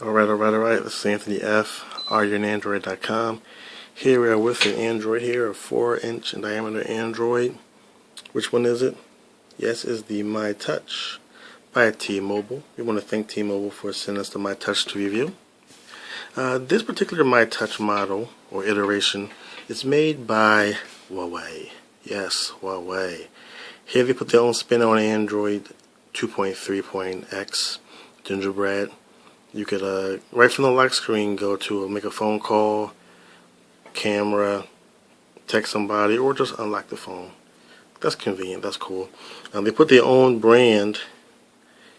Alright. This is Anthony F. RYouRandandroid.com. Here we are with an Android here, a 4-inch in diameter Android. Which one is it? Yes, it's the Mytouch by T-Mobile. We want to thank T-Mobile for sending us the Mytouch to review. This particular Mytouch model, or iteration, is made by Huawei. Yes, Huawei. Here they put their own spin on Android 2.3.x Gingerbread. You could, right from the lock screen, go to make a phone call, camera, text somebody, or just unlock the phone. That's convenient. That's cool. They put their own brand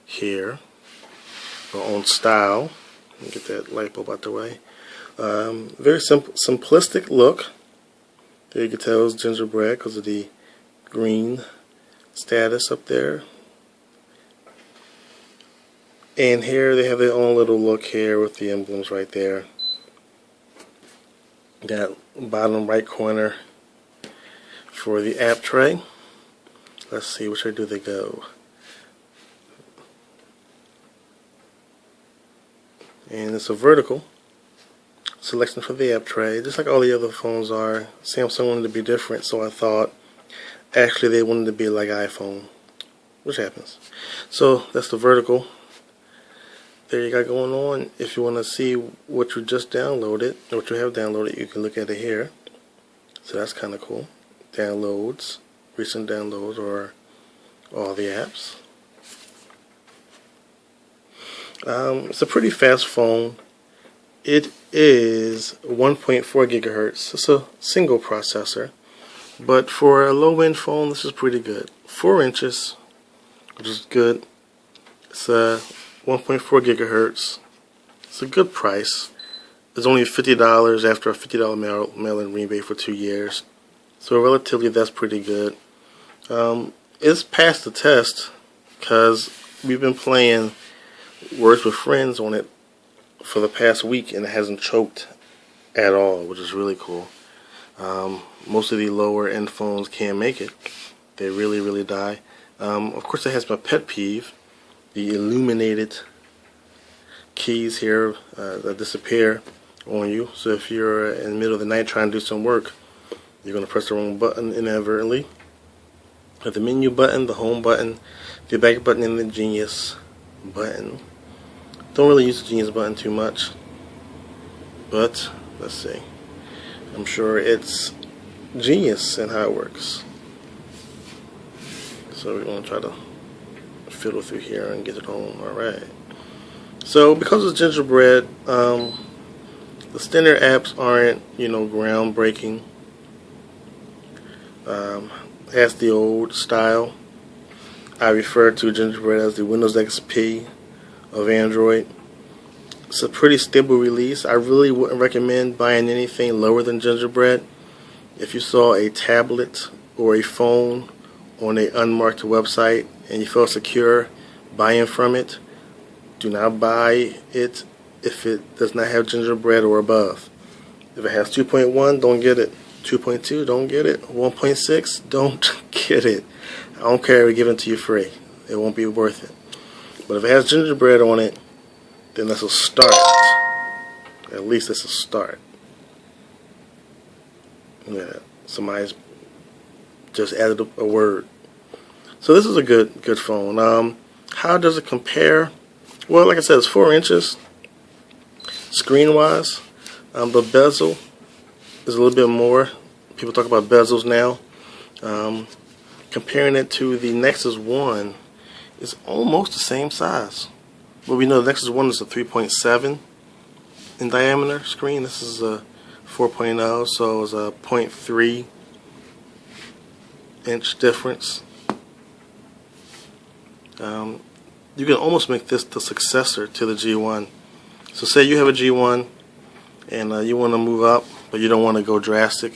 here, their own style. Let me get that light bulb out the way. Very simple, simplistic look. There you can tell it's gingerbread because of the green status up there. And here they have their own little look here with the emblems right there. That bottom right corner for the app tray. Let's see, which way do they go? And it's a vertical selection for the app tray, just like all the other phones are. Samsung wanted to be different, so I thought actually they wanted to be like iPhone, which happens. So that's the vertical. There you got going on. If you want to see what you just downloaded, or what you have downloaded, you can look at it here. So that's kind of cool. Downloads, recent downloads, or all the apps. It's a pretty fast phone. It is 1.4 gigahertz. It's a single processor. But for a low-end phone, this is pretty good. 4 inches, which is good. It's 1.4 gigahertz. It's a good price. It's only $50 after a $50 mail-in rebate for 2 years. So relatively, that's pretty good. It's passed the test because we've been playing Words with Friends on it for the past week, and it hasn't choked at all, which is really cool. Most of the lower end phones can't make it. They really die. Of course, it has my pet peeve, the Illuminated Keys here that disappear on you. So if you're in the middle of the night trying to do some work, you're going to press the wrong button inadvertently. But the menu button, the home button, the back button, and the Genius button. Don't really use the Genius button too much, but let's see. I'm sure it's genius in how it works. So we're going to try to fiddle through here and get it on. Alright. So because it's gingerbread, the standard apps aren't, groundbreaking. Has the old style. I refer to gingerbread as the Windows XP of Android. It's a pretty stable release. I really wouldn't recommend buying anything lower than gingerbread. If you saw a tablet or a phone on an unmarked website and you felt secure buying from it, do not buy it if it does not have gingerbread or above. If it has 2.1, don't get it. 2.2, don't get it. 1.6, don't get it. I don't care if we give it to you free. It won't be worth it. But if it has gingerbread on it, then that's a start. At least it's a start. Yeah, somebody's just added a word. So this is a good phone. How does it compare? Well, like I said, it's 4 inches screen-wise. The bezel is a little bit more. People talk about bezels now. Comparing it to the Nexus 1, it's almost the same size. But we know the Nexus 1 is a 3.7 in diameter screen. This is a 4.0, so it's a 0.3 inch difference. You can almost make this the successor to the G1. So say you have a G1 and you want to move up, but you don't want to go drastic.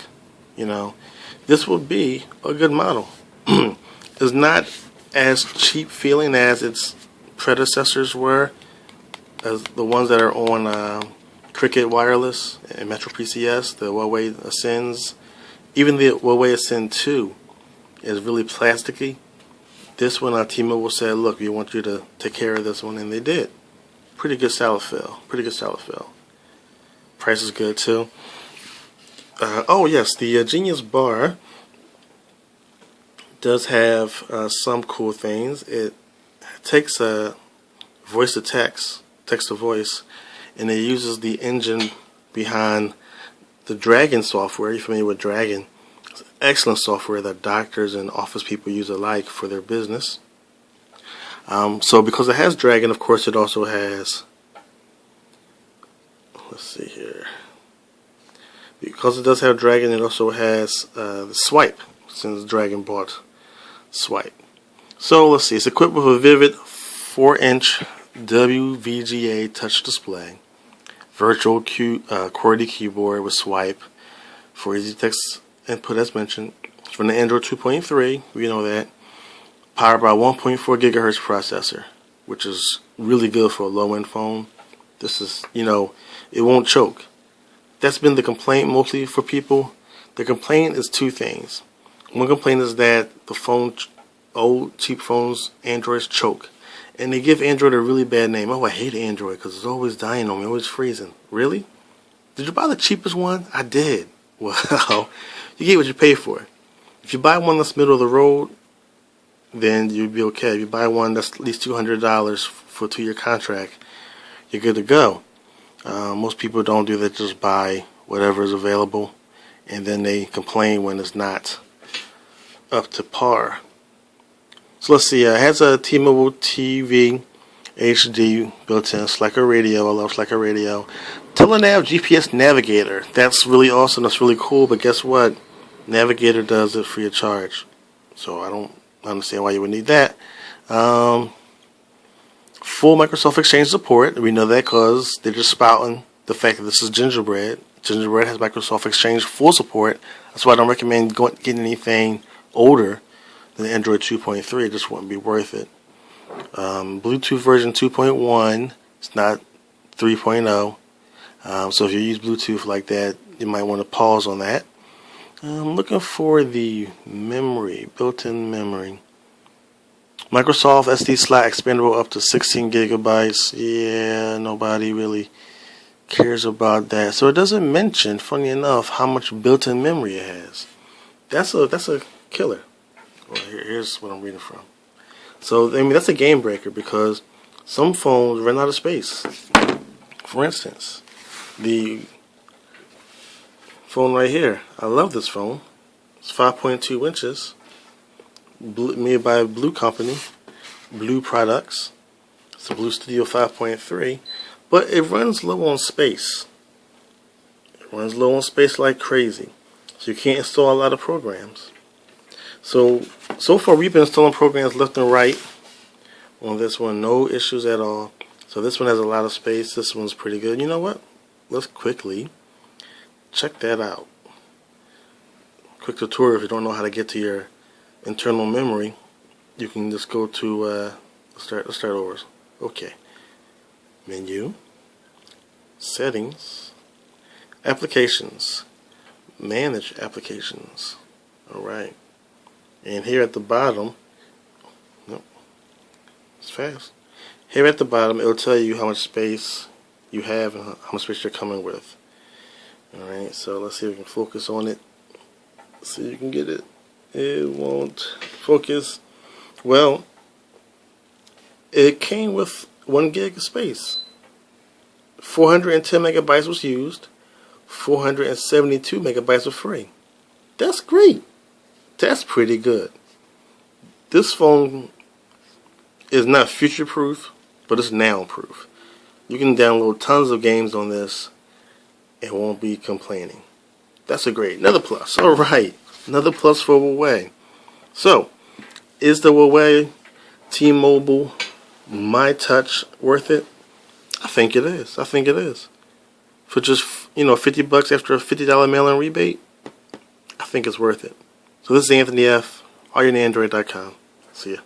This would be a good model. It's not as cheap feeling as its predecessors were, as the ones that are on Cricket Wireless and Metro PCS, the Huawei Ascends. Even the Huawei Ascend 2 is really plasticky. This one, T-Mobile said, look, we want you to take care of this one, and they did. pretty good solid fill. Pretty good solid fill. Price is good too. Oh yes, the Genius Bar does have some cool things. It takes a voice to text, text to voice, and it uses the engine behind the Dragon software. You're familiar with Dragon? It's excellent software that doctors and office people use alike for their business. So because it has Dragon, of course, it also has, let's see here, because it does have Dragon, it also has the swipe, since Dragon bought swipe. So let's see, it's equipped with a vivid 4-inch WVGA touch display, virtual QWERTY keyboard with swipe for easy text input as mentioned, from the Android 2.3, we know that, powered by a 1.4 gigahertz processor, which is really good for a low-end phone. This is, it won't choke. That's been the complaint mostly for people. The complaint is two things. One complaint is that the phone, old cheap phones, Androids choke. And they give Android a really bad name. Oh, I hate Android because it's always dying on me, always freezing. Really? Did you buy the cheapest one? I did. Well, you get what you pay for. If you buy one that's middle of the road, then you'll be okay. If you buy one that's at least $200 for a 2-year contract, you're good to go. Most people don't do that, just buy whatever is available, and then they complain when it's not up to par. So let's see, it has a T-Mobile TV HD built-in, Slacker radio. I love Slacker radio. Telenav GPS Navigator. That's really awesome. That's really cool. But guess what? Navigator does it free of charge. So I don't understand why you would need that. Full Microsoft Exchange support. We know that because they're just spouting the fact that this is Gingerbread. Gingerbread has Microsoft Exchange full support. That's why I don't recommend getting anything older than Android 2.3. It just wouldn't be worth it. Bluetooth version 2.1. It's not 3.0. So if you use Bluetooth like that, you might want to pause on that. I'm looking for the memory, built-in memory. Microsoft SD slot expandable up to 16 gigabytes. Yeah, nobody really cares about that. So it doesn't mention, funny enough, how much built-in memory it has. That's a killer. Well, here's what I'm reading from. So I mean, that's a game breaker because some phones run out of space. For instance, the phone right here. I love this phone. It's 5.2 inches. Made by Blue Company. Blue Products. It's a Blue Studio 5.3. But it runs low on space. It runs low on space like crazy. So you can't install a lot of programs. So far we've been installing programs left and right on this one. No issues at all. So this one has a lot of space. This one's pretty good. You know what? Let's quickly check that out. Quick tutorial. If you don't know how to get to your internal memory, you can just go to let's start over. Okay. Menu, settings, applications, manage applications. Alright. And here at the bottom, nope, it's fast. Here at the bottom, it'll tell you how much space you have and how much space you're coming with. Alright, so let's see if we can focus on it. See if you can get it. It won't focus. Well, it came with 1 gig of space. 410 megabytes was used. 472 megabytes were free. That's great. That's pretty good. This phone is not future proof, but it's now proof. You can download tons of games on this and won't be complaining. That's another plus. Alright, another plus for Huawei. So, is the Huawei T-Mobile Mytouch worth it? I think it is. I think it is. For just, $50 after a $50 mail-in rebate, I think it's worth it. So this is Anthony F. AllYourAndroid.com. See ya.